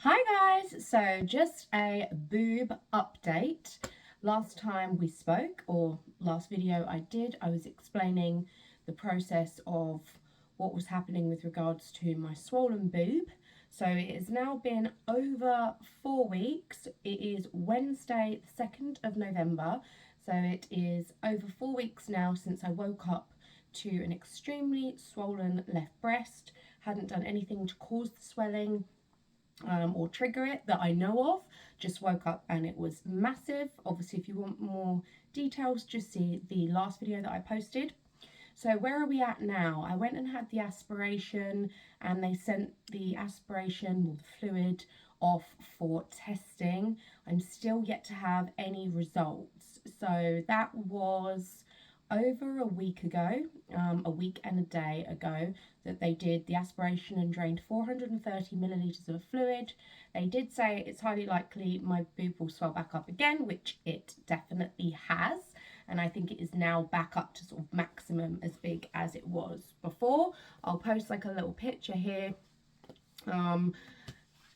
Hi guys, so just a boob update. Last time we spoke, or last video I did, I was explaining the process of what was happening with regards to my swollen boob. So it has now been over 4 weeks. It is Wednesday the 2nd of November, so it is over 4 weeks now since I woke up to an extremely swollen left breast. Hadn't done anything to cause the swelling or trigger it that I know of. Just woke up and it was massive. Obviously, if you want more details, just see the last video that I posted. So where are we at now? I went and had the aspiration, and they sent the aspiration or the fluid off for testing. I'm still yet to have any results. So that was over a week ago, a week and a day ago, that they did the aspiration and drained 430 millilitres of fluid. They did say it's highly likely my boob will swell back up again, which it definitely has. And I think it is now back up to sort of maximum as big as it was before. I'll post like a little picture here.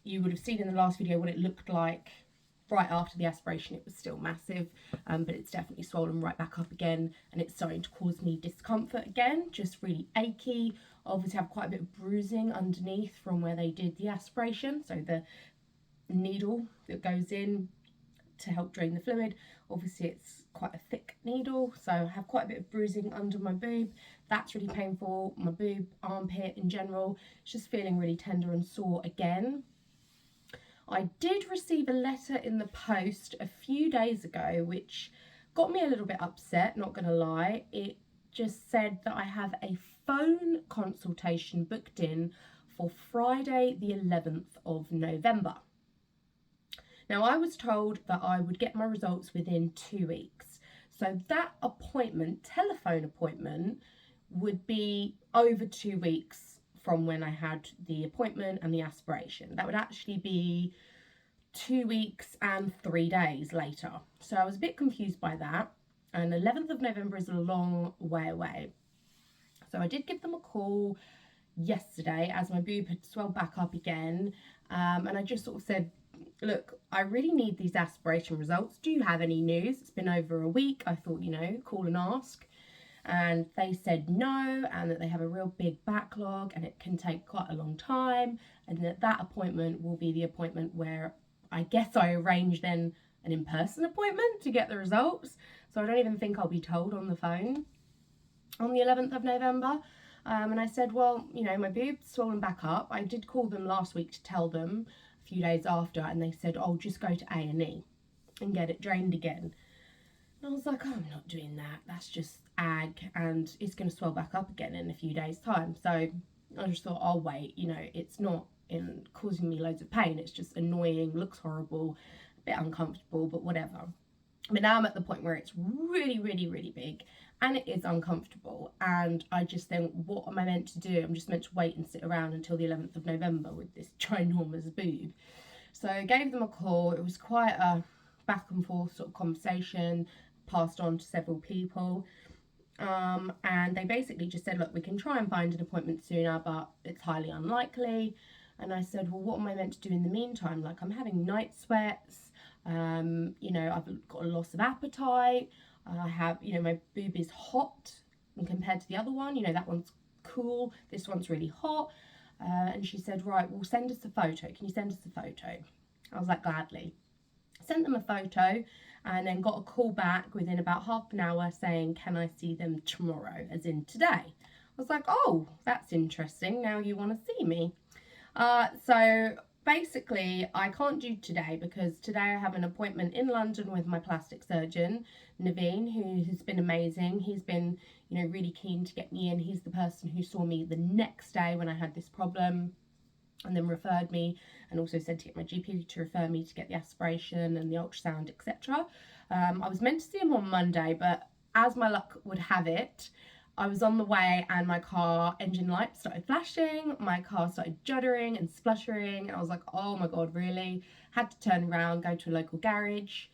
You would have seen in the last video what it looked like right after the aspiration. It was still massive, but it's definitely swollen right back up again, and it's starting to cause me discomfort again, just really achy. Obviously I have quite a bit of bruising underneath from where they did the aspiration, so the needle that goes in to help drain the fluid, obviously it's quite a thick needle, so I have quite a bit of bruising under my boob. That's really painful. My boob, armpit in general, it's just feeling really tender and sore again. I did receive a letter in the post a few days ago which got me a little bit upset, not gonna lie. It just said that I have a phone consultation booked in for Friday the 11th of November. Now I was told that I would get my results within 2 weeks. So that appointment, telephone appointment, would be over 2 weeks from when I had the appointment and the aspiration. That would actually be 2 weeks and 3 days later. So I was a bit confused by that. And 11th of November is a long way away. So I did give them a call yesterday as my boob had swelled back up again. And I just sort of said, look, I really need these aspiration results. Do you have any news? It's been over a week. I thought, you know, call and ask. And they said no, and that they have a real big backlog and it can take quite a long time, and that appointment will be the appointment where I guess I arrange then an in-person appointment to get the results. So I don't even think I'll be told on the phone on the 11th of November. And I said, well, you know, my boob's swollen back up. I did call them last week to tell them a few days after, and they said, oh, just go to A&E and get it drained again. And I was like, oh, I'm not doing that. That's just ag, and it's going to swell back up again in a few days' time. So I just thought, I'll wait. You know, it's not causing me loads of pain. It's just annoying, looks horrible, a bit uncomfortable, but whatever. But now I'm at the point where it's really, really, really big, and it is uncomfortable. And I just think, what am I meant to do? I'm just meant to wait and sit around until the 11th of November with this ginormous boob. So I gave them a call. It was quite a back and forth sort of conversation, passed on to several people, and they basically just said, look, we can try and find an appointment sooner, but it's highly unlikely. And I said, well, what am I meant to do in the meantime? Like, I'm having night sweats, you know, I've got a loss of appetite, I have, you know, my boob is hot, and compared to the other one, you know, that one's cool, this one's really hot. And she said, right, well, send us a photo. Can you send us a photo? I was like, gladly. Sent them a photo, and then got a call back within about half an hour saying, can I see them tomorrow, as in today? I was like, oh, that's interesting. Now you want to see me. So basically I can't do today because today I have an appointment in London with my plastic surgeon, Naveen, who has been amazing. He's been, you know, really keen to get me in. He's the person who saw me the next day when I had this problem, and then referred me, and also said to get my GP to refer me to get the aspiration and the ultrasound, etc. I was meant to see him on Monday, but as my luck would have it, I was on the way and my car engine lights started flashing, my car started juddering and spluttering, and I was like, oh my god, really? Had to turn around, go to a local garage.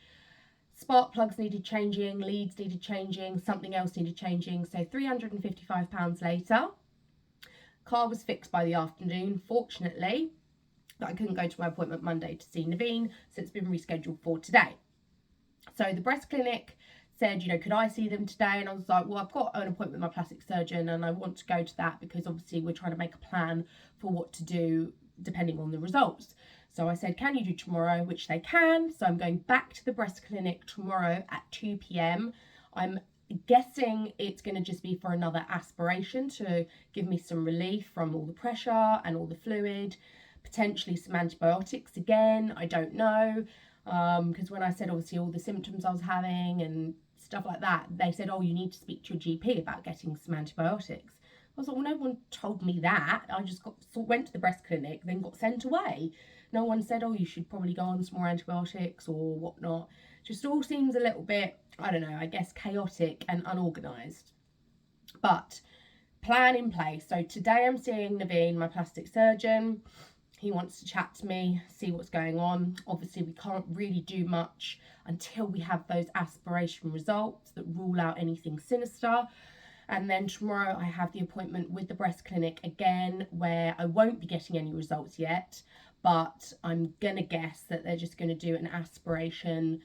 Spark plugs needed changing, leads needed changing, something else needed changing, so £355 later. Car was fixed by the afternoon, fortunately. but I couldn't go to my appointment Monday to see Naveen, so it's been rescheduled for today. So the breast clinic said, you know, could I see them today? And I was like, well, I've got an appointment with my plastic surgeon and I want to go to that because obviously we're trying to make a plan for what to do depending on the results. So I said, can you do tomorrow? Which they can. So I'm going back to the breast clinic tomorrow at 2 p.m. I'm guessing it's going to just be for another aspiration to give me some relief from all the pressure and all the fluid, potentially some antibiotics again, I don't know. Because when I said obviously all the symptoms I was having and stuff like that, they said, oh, you need to speak to your GP about getting some antibiotics. I was like, well, no one told me that. I just went to the breast clinic, then got sent away. No one said, oh, you should probably go on some more antibiotics or whatnot. Just all seems a little bit, I don't know, I guess chaotic and unorganised. But plan in place. So today I'm seeing Naveen, my plastic surgeon. He wants to chat to me, see what's going on. Obviously, we can't really do much until we have those aspiration results that rule out anything sinister. And then tomorrow I have the appointment with the breast clinic again, where I won't be getting any results yet, but I'm going to guess that they're just going to do an aspiration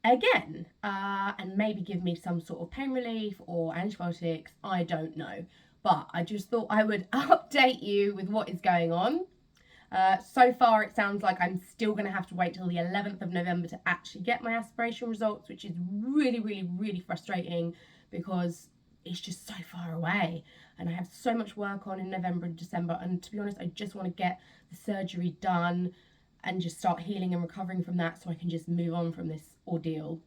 again and maybe give me some sort of pain relief or antibiotics. I don't know. But I just thought I would update you with what is going on. So far, it sounds like I'm still going to have to wait till the 11th of November to actually get my aspiration results, which is really, really, really frustrating because it's just so far away. And I have so much work on in November and December. And to be honest, I just want to get the surgery done and just start healing and recovering from that so I can just move on from this ordeal.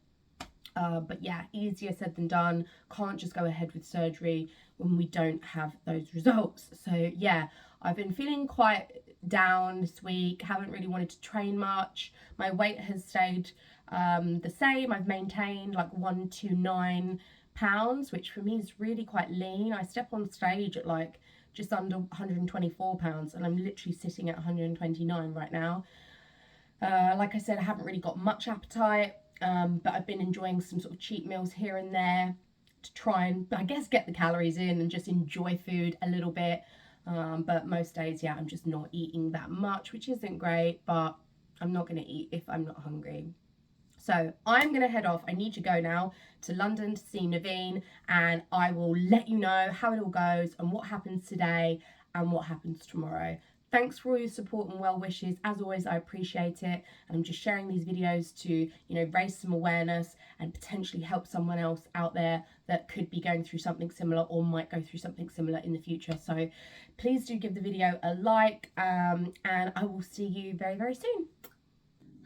But yeah, easier said than done. Can't just go ahead with surgery when we don't have those results. So yeah, I've been feeling quite down this week, haven't really wanted to train much. My weight has stayed the same. I've maintained like 129 pounds, which for me is really quite lean. I step on stage at like just under 124 pounds and I'm literally sitting at 129 right now. Like I said, I haven't really got much appetite, but I've been enjoying some sort of cheat meals here and there to try and, I guess, get the calories in and just enjoy food a little bit. But most days, yeah, I'm just not eating that much, which isn't great, but I'm not going to eat if I'm not hungry. So I'm going to head off. I need to go now to London to see Naveen, and I will let you know how it all goes and what happens today and what happens tomorrow. Thanks for all your support and well wishes. As always, I appreciate it. And I'm just sharing these videos to, you know, raise some awareness and potentially help someone else out there that could be going through something similar or might go through something similar in the future. So please do give the video a like, and I will see you very, very soon.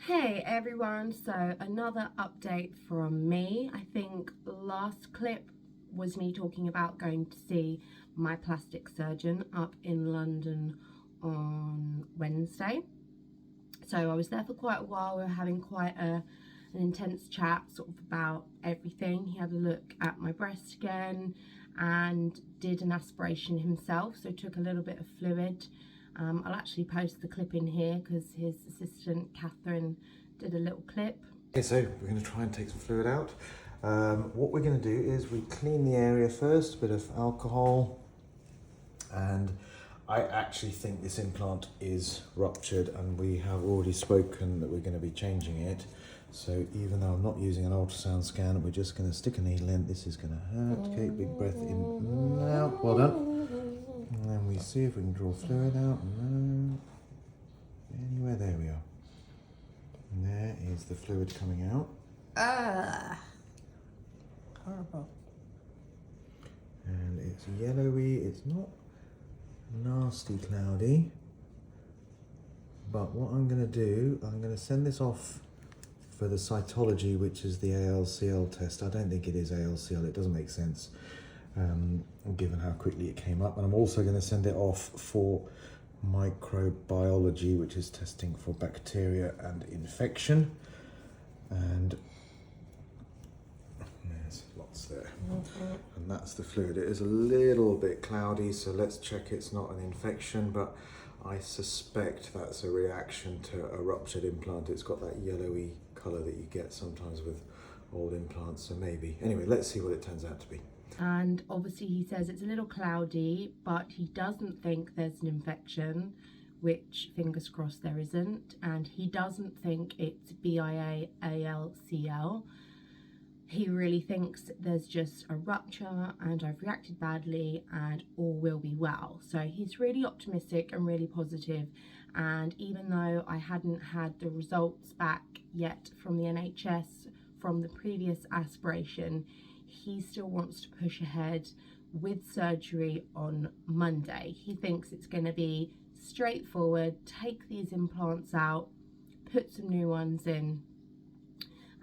Hey everyone, so another update from me. I think last clip was me talking about going to see my plastic surgeon up in London on Wednesday. So I was there for quite a while. We were having quite an intense chat sort of about everything. He had a look at my breast again and did an aspiration himself, so took a little bit of fluid. I'll actually post the clip in here because his assistant Catherine did a little clip. Okay, so we're going to try and take some fluid out. What we're going to do is we clean the area first, a bit of alcohol, and I actually think this implant is ruptured and we have already spoken that we're going to be changing it. So even though I'm not using an ultrasound scan, we're just going to stick a needle in. This is going to hurt. Okay, big breath in and out. Well done. And then we see if we can draw fluid out. No. Anywhere, there we are. And there is the fluid coming out. Horrible. And it's yellowy, it's not nasty cloudy. But what I'm going to do, I'm going to send this off for the cytology, which is the ALCL test. I don't think it is ALCL, it doesn't make sense given how quickly it came up. And I'm also going to send it off for microbiology, which is testing for bacteria and infection. And there's lots there. And that's the fluid. It is a little bit cloudy, so let's check it's not an infection, but I suspect that's a reaction to a ruptured implant. It's got that yellowy colour that you get sometimes with old implants, so maybe. Anyway, let's see what it turns out to be. And obviously he says it's a little cloudy, but he doesn't think there's an infection, which fingers crossed there isn't, and he doesn't think it's BIA-ALCL. He really thinks there's just a rupture and I've reacted badly and all will be well. So he's really optimistic and really positive. And even though I hadn't had the results back yet from the NHS from the previous aspiration, he still wants to push ahead with surgery on Monday. He thinks it's going to be straightforward, take these implants out, put some new ones in,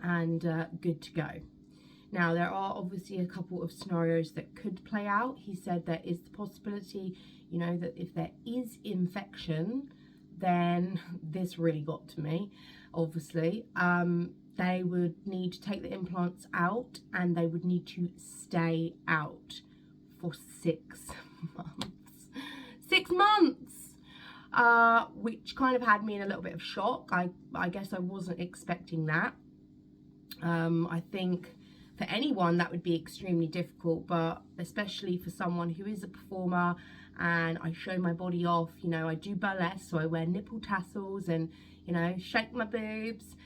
and good to go. Now, there are obviously a couple of scenarios that could play out. He said there is the possibility, you know, that if there is infection, then this really got to me, obviously. They would need to take the implants out and they would need to stay out for 6 months. 6 months! Which kind of had me in a little bit of shock. I guess I wasn't expecting that. I think for anyone that would be extremely difficult, but especially for someone who is a performer and I show my body off, you know, I do burlesque, so I wear nipple tassels and, you know, shake my boobs.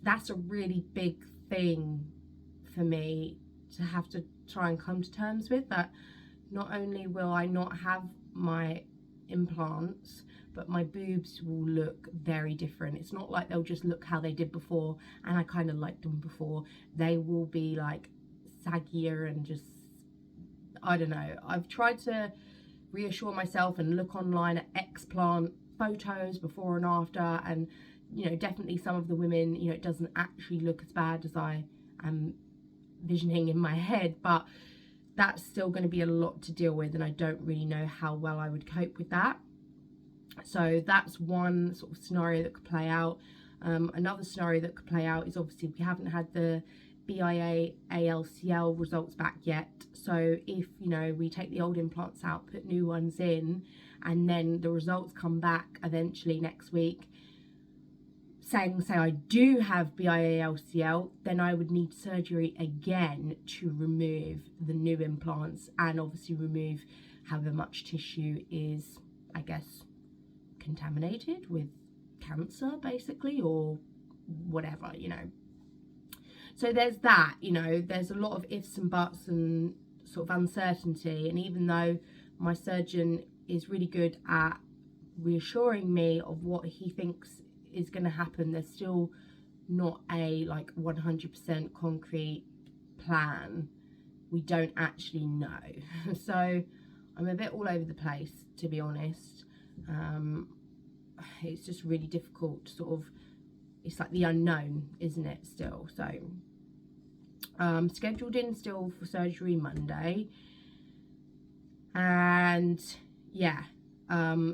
That's a really big thing for me to have to try and come to terms with, that not only will I not have my implants, but my boobs will look very different. It's not like they'll just look how they did before, and I kind of liked them before. They will be like saggier and just, I don't know. I've tried to reassure myself and look online at explant photos before and after, and you know, definitely some of the women, you know, it doesn't actually look as bad as I am visioning in my head, but that's still going to be a lot to deal with, and I don't really know how well I would cope with that. So that's one sort of scenario that could play out. Another scenario that could play out is obviously we haven't had the BIA-ALCL results back yet. So if, you know, we take the old implants out, put new ones in, and then the results come back eventually next week saying, say I do have BIA-ALCL, then I would need surgery again to remove the new implants and obviously remove however much tissue is, I guess, contaminated with cancer basically, or whatever, you know. So there's that, you know, there's a lot of ifs and buts and sort of uncertainty, and even though my surgeon is really good at reassuring me of what he thinks is going to happen, there's still not a like 100% concrete plan. We don't actually know. So I'm a bit all over the place, to be honest. It's just really difficult to sort of, it's like the unknown, isn't it, still? So scheduled in still for surgery Monday, and yeah,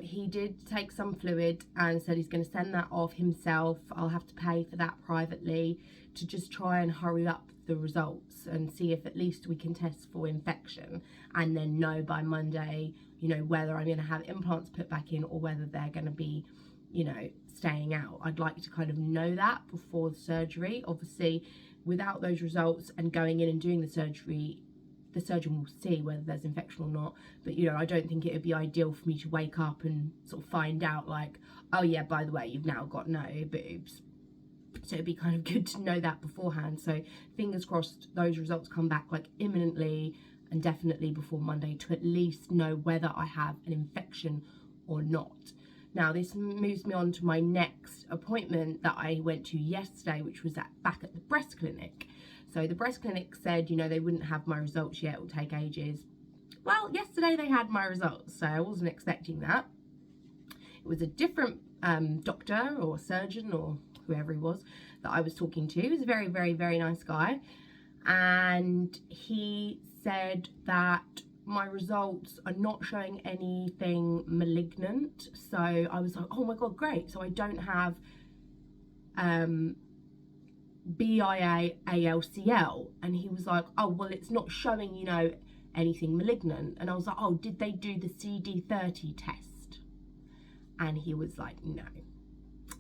he did take some fluid and said he's going to send that off himself. I'll have to pay for that privately to just try and hurry up the results and see if at least we can test for infection, and then know by Monday, you know, whether I'm going to have implants put back in or whether they're going to be, you know, staying out. I'd like to kind of know that before the surgery. Obviously, without those results and going in and doing the surgery, the surgeon will see whether there's infection or not. But, you know, I don't think it would be ideal for me to wake up and sort of find out like, oh yeah, by the way, you've now got no boobs. So it'd be kind of good to know that beforehand. So fingers crossed those results come back like imminently and definitely before Monday, to at least know whether I have an infection or not. Now this moves me on to my next appointment that I went to yesterday, which was back at the breast clinic. So the breast clinic said, you know, they wouldn't have my results yet, it will take ages. Well, yesterday they had my results, so I wasn't expecting that. It was a different doctor or surgeon or whoever he was that I was talking to. He was a very, very, very nice guy. And he said that my results are not showing anything malignant. So I was like, oh my God, great. So I don't have BIA-ALCL. And he was like, oh, well, it's not showing, you know, anything malignant. And I was like, oh, did they do the CD30 test? And he was like, no.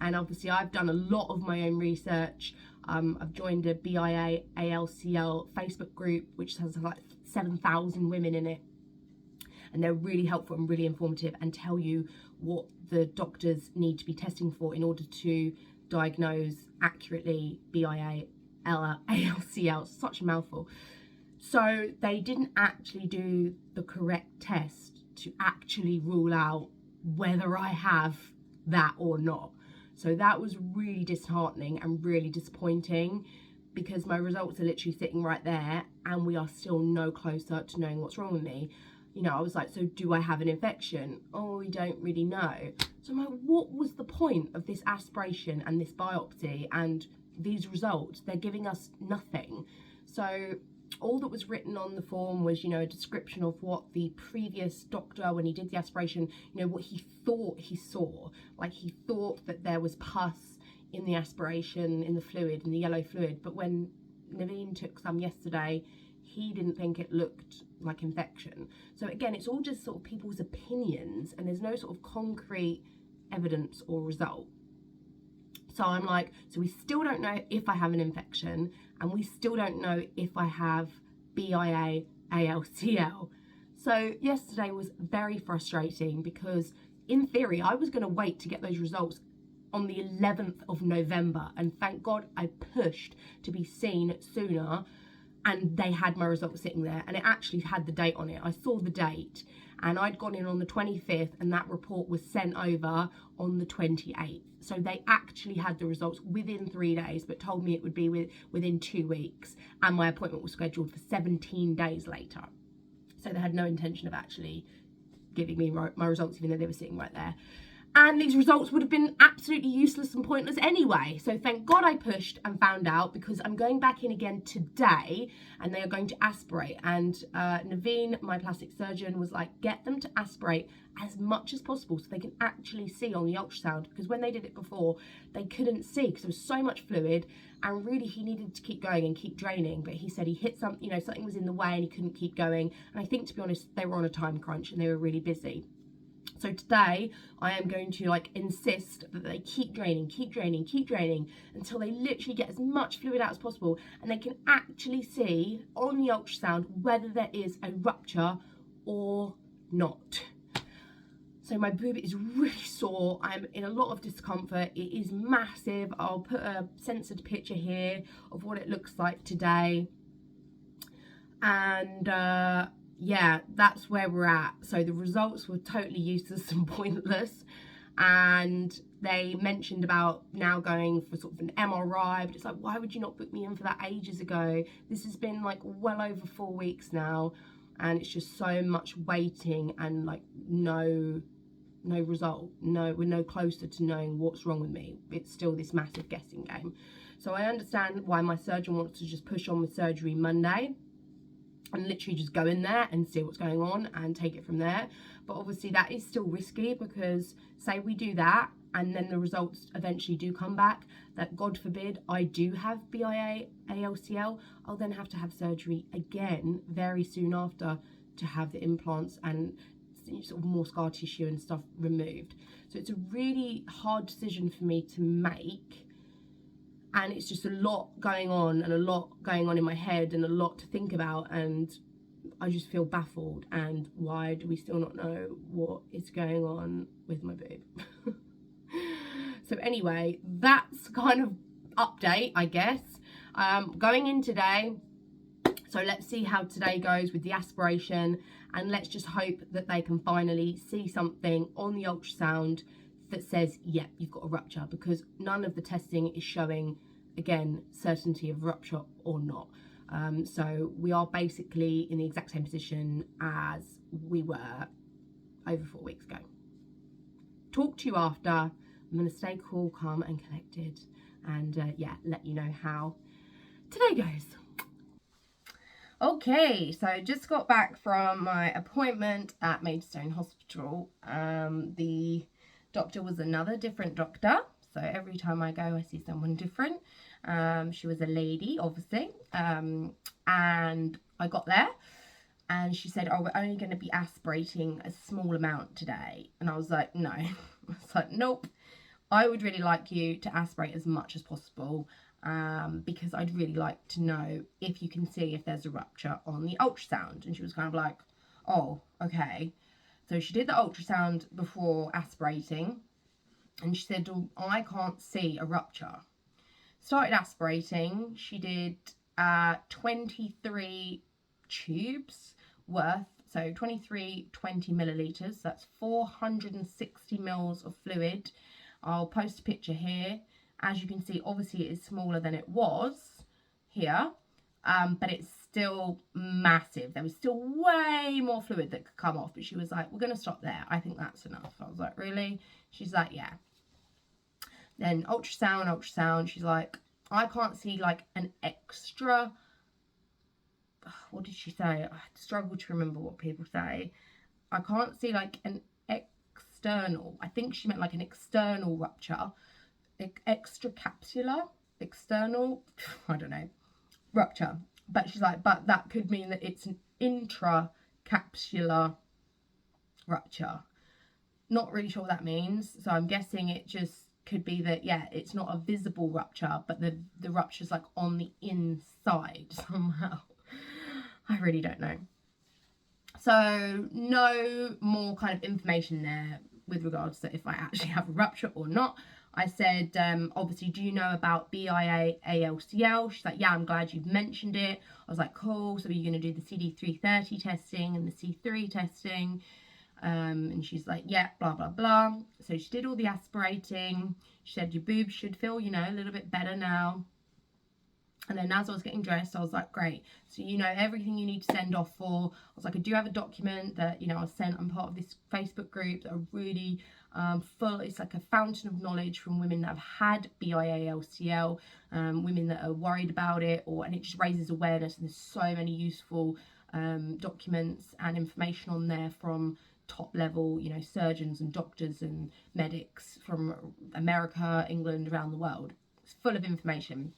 And obviously I've done a lot of my own research. I've joined a BIA-ALCL Facebook group, which has like 7,000 women in it. and they're really helpful and really informative and tell you what the doctors need to be testing for in order to diagnose accurately BIA, ALCL, such a mouthful. So they didn't actually do the correct test to actually rule out whether I have that or not. So that was really disheartening and really disappointing, because my results are literally sitting right there and we are still no closer to knowing what's wrong with me. You know, I was like, so do I have an infection? Oh, we don't really know. So I'm like, what was the point of this aspiration and this biopsy and these results? They're giving us nothing. So all that was written on the form was, you know, a description of what the previous doctor, when he did the aspiration, you know, what he thought he saw. Like, he thought that there was pus in the aspiration, in the fluid, in the yellow fluid. But when Naveen took some yesterday, he didn't think it looked like infection. So again, it's all just sort of people's opinions, and there's no sort of concrete evidence or result. So I'm like, so we still don't know if I have an infection, and we still don't know if I have BIA, ALCL. So yesterday was very frustrating, because in theory, I was going to wait to get those results on the 11th of November. And thank God I pushed to be seen sooner, and they had my results sitting there, and it actually had the date on it. I saw the date, and I'd gone in on the 25th, and that report was sent over on the 28th. So they actually had the results within 3 days, but told me it would be within 2 weeks, and my appointment was scheduled for 17 days later. So they had no intention of actually giving me my results, even though they were sitting right there. And these results would have been absolutely useless and pointless anyway. So thank God I pushed and found out, because I'm going back in again today and they are going to aspirate. And Naveen, my plastic surgeon, was like, get them to aspirate as much as possible so they can actually see on the ultrasound. Because when they did it before, they couldn't see because there was so much fluid, and really he needed to keep going and keep draining. But he said he hit something, you know, something was in the way and he couldn't keep going. And I think, to be honest, they were on a time crunch and they were really busy. So today I am going to insist that they keep draining until they literally get as much fluid out as possible, and they can actually see on the ultrasound whether there is a rupture or not. So my boob is really sore. I'm in a lot of discomfort. It is massive. I'll put a censored picture here of what it looks like today. And yeah, that's where we're at. So the results were totally useless and pointless, and they mentioned about now going for sort of an MRI, but it's like, why would you not book me in for that ages ago? This has been like well over 4 weeks now, and it's just so much waiting and like no result. No, we're no closer to knowing what's wrong with me. It's still this massive guessing game. So I understand why my surgeon wants to just push on with surgery Monday and literally just go in there and see what's going on and take it from there. But obviously that is still risky, because say we do that and then the results eventually do come back that, God forbid, I do have BIA, ALCL, I'll then have to have surgery again very soon after to have the implants and sort of more scar tissue and stuff removed. So it's a really hard decision for me to make. And it's just a lot going on, and a lot going on in my head, and a lot to think about, and I just feel baffled. And why do we still not know what is going on with my boob? So anyway, that's kind of update, I guess. Going in today, so let's see how today goes with the aspiration, and let's just hope that they can finally see something on the ultrasound that says, yeah, you've got a rupture, because none of the testing is showing, again, certainty of rupture or not. So we are basically in the exact same position as we were over 4 weeks ago. Talk to you after. I'm going to stay cool, calm and collected, and yeah, let you know how today goes. Okay, so I just got back from my appointment at Maidstone Hospital. The doctor was another different doctor, so every time I go I see someone different. She was a lady, obviously, and I got there and she said, oh, we're only going to be aspirating a small amount today. And I was like, no. I was like, nope, I would really like you to aspirate as much as possible, because I'd really like to know if you can see if there's a rupture on the ultrasound. And she was kind of like, oh, okay. So she did the ultrasound before aspirating, and she said, oh, I can't see a rupture. Started aspirating. She did 23 tubes worth, so 23 20 millilitres, that's 460 mils of fluid. I'll post a picture here. As you can see, obviously it is smaller than it was here, but it's still massive. There was still way more fluid that could come off, but she was like, we're going to stop there. I think that's enough. I was like, really? She's like, yeah. Then ultrasound. She's like, I can't see like an extra, what did she say? I struggle to remember what people say. I can't see like an external, I think she meant like an external rupture, extracapsular, external, I don't know, rupture. But she's like, but that could mean that it's an intracapsular rupture. Not really sure what that means. So I'm guessing it just could be that, yeah, it's not a visible rupture, but the rupture's like on the inside somehow. I really don't know. So no more kind of information there with regards to if I actually have a rupture or not. I said, obviously, do you know about BIA-ALCL? She's like, yeah, I'm glad you've mentioned it. I was like, cool. So are you going to do the CD330 testing and the C3 testing? And she's like, yeah, blah, blah, blah. So she did all the aspirating. She said, your boobs should feel, you know, a little bit better now. And then as I was getting dressed, I was like, great. So, you know, everything you need to send off for. I was like, I do have a document that, you know, I've sent. I'm part of this Facebook group that are really full. It's like a fountain of knowledge from women that have had BIA-LCL, women that are worried about it, and it just raises awareness. And there's so many useful documents and information on there from top level, you know, surgeons and doctors and medics from America, England, around the world. It's full of information.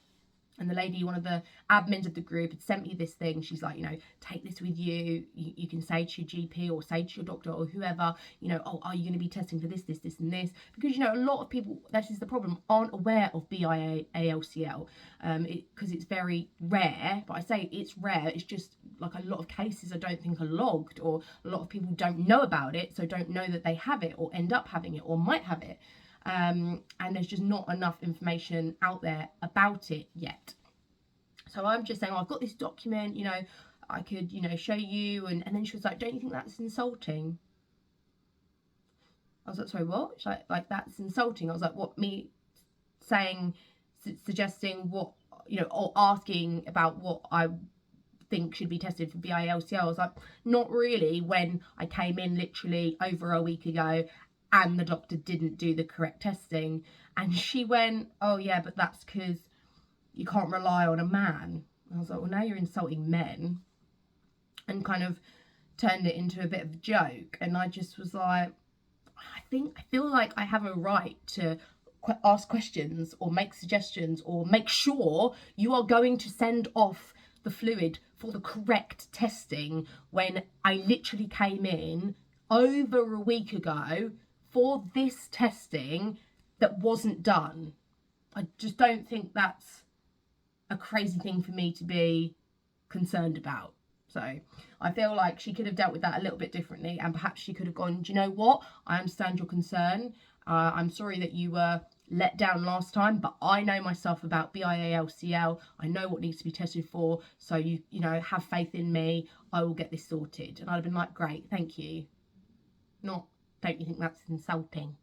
And the lady, one of the admins of the group, had sent me this thing. She's like, you know, take this with you. You can say to your GP or say to your doctor or whoever, you know, oh, are you going to be testing for this, this, this, and this? Because, you know, a lot of people, that is the problem, aren't aware of BIA-ALCL because it's very rare. But I say it's rare. It's just like a lot of cases I don't think are logged, or a lot of people don't know about it, so don't know that they have it or end up having it or might have it. And there's just not enough information out there about it yet. So I'm just saying, oh, I've got this document, you know, I could, you know, show you. And then she was like, don't you think that's insulting? I was like, sorry, what? She's like that's insulting. I was like, what, me saying, suggesting what, you know, or asking about what I think should be tested for BIA-LCL? I was like, not really, when I came in literally over a week ago and the doctor didn't do the correct testing. And she went, oh yeah, but that's because you can't rely on a man. I was like, well, now you're insulting men, and kind of turned it into a bit of a joke. And I just was like, I feel like I have a right to ask questions or make suggestions or make sure you are going to send off the fluid for the correct testing, when I literally came in over a week ago for this testing that wasn't done. I just don't think that's a crazy thing for me to be concerned about. So I feel like she could have dealt with that a little bit differently, and perhaps she could have gone, do you know what? I understand your concern. I'm sorry that you were let down last time, but I know myself about BIA-LCL. I know what needs to be tested for. So you know, have faith in me. I will get this sorted. And I'd have been like, great, thank you. Not, don't you think that's insulting?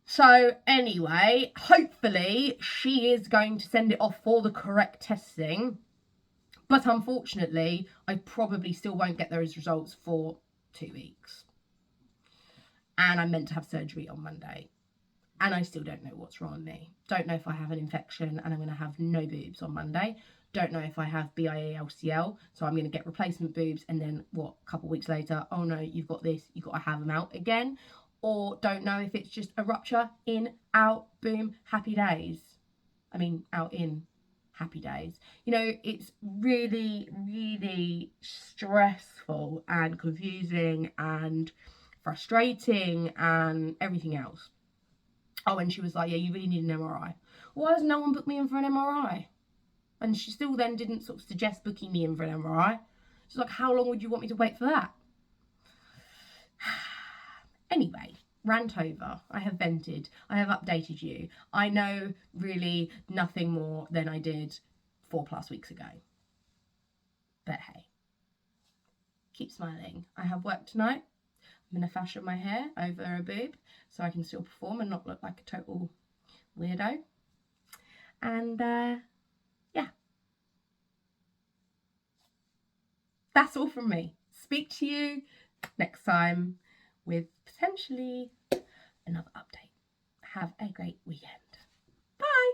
So anyway, hopefully she is going to send it off for the correct testing. But unfortunately, I probably still won't get those results for 2 weeks. And I'm meant to have surgery on Monday. And I still don't know what's wrong with me. Don't know if I have an infection and I'm going to have no boobs on Monday. Don't know if I have BIA-LCL, so I'm going to get replacement boobs, and then what, a couple of weeks later, oh no, you've got this, you've got to have them out again. Or don't know if it's just a rupture, in, out, boom, happy days. I mean, out, in, happy days. You know, it's really, really stressful and confusing and frustrating and everything else. Oh, and she was like, yeah, you really need an MRI. Why has no one booked me in for an MRI? And she still then didn't sort of suggest booking me in for an MRI. She's like, how long would you want me to wait for that? Anyway, rant over. I have vented. I have updated you. I know really nothing more than I did 4+ weeks ago. But hey, keep smiling. I have work tonight. I'm going to fashion my hair over a boob so I can still perform and not look like a total weirdo. And yeah, that's all from me. Speak to you next time with potentially another update. Have a great weekend. Bye.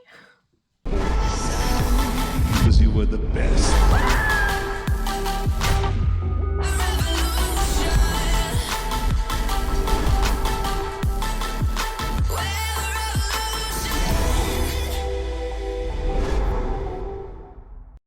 Because you were the best.